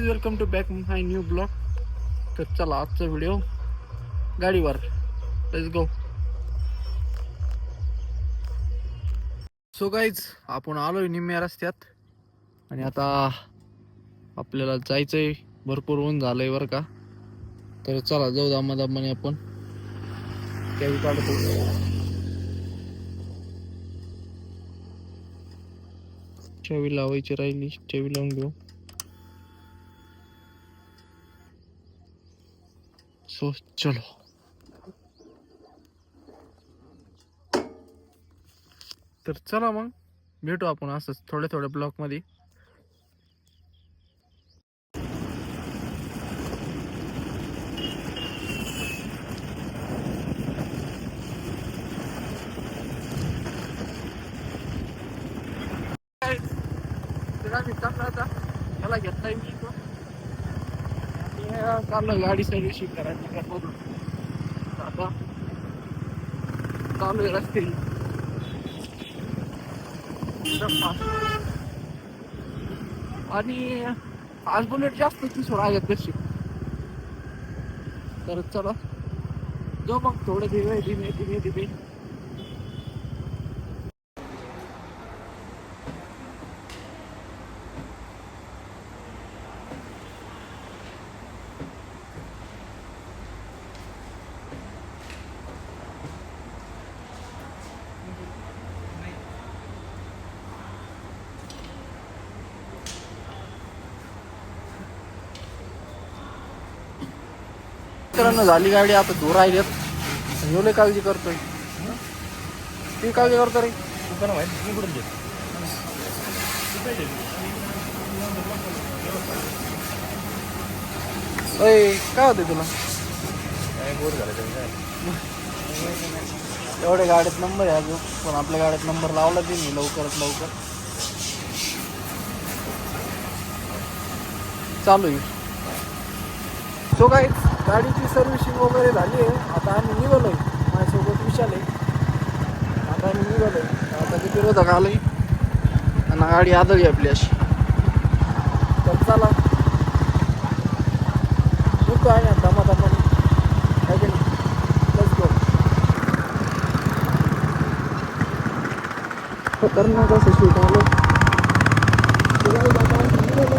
Welcome to back my new blog. तर चला आजचा व्हिडिओ गाडीवर. Let's go. सो गाईज, आपण आलोय निम्म्या रस्त्यात आणि आता आपल्याला जायचंय. भरपूर ऊन झालंय बरं का. तर चला जाऊ दामादामाने आपण कॅरी काढतो. चावी लावायची राहिली, चावी लावून घेऊ. सो चलो. तर चला मग भेटू आपण असंच थोड्या थोड्या ब्लॉक मध्ये. याला घेतलाय मी तो आणि चाललं गाडी सर्व्हिसिंग करायची बघून. आता चालू आहे रस्ते. आणि आज बुलेट जास्त किशोर आहेत तशी. तर चला जो मग थोडे धीमे धीमे धीमे धीमे. मित्रांनो झाली गाडी, आता दूर राहिलेत. एवढे काळजी करतोय, ती काळजी करतो रे. अय काय होते तुला? एवढ्या गाड्यात नंबर आहे अजून, पण आपल्या गाड्यात नंबर लावला ते मी लवकरात लवकर. चालू आहे. सो काय, गाडीची सर्व्हिसिंग वगैरे झाली आहे. आता आम्ही निघालोय, माझ्यासोबत विशाल आहे. आता आम्ही निघालोय. आता किती रोधक आलोय आणि गाडी आदळली आपली अशी. तर चला निघतो आहे ना दमादमाने, आहे की नाही. Let's go. खतरनाक असं शूट आलं. आता निघालो तो.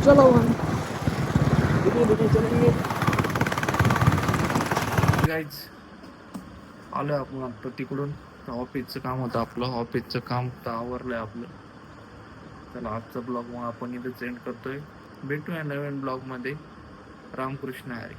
चलो धीमे धीमे चलेंगे. गाईज आलोय आपण आता तिकडून. ऑफिसचं काम होतं आपलं, ऑफिसचं काम तर आवरलंय आपलं. चला आजचा ब्लॉग मग आपण इथं एंड करतोय. भेटूया नवीन ब्लॉग मध्ये. रामकृष्ण हरी.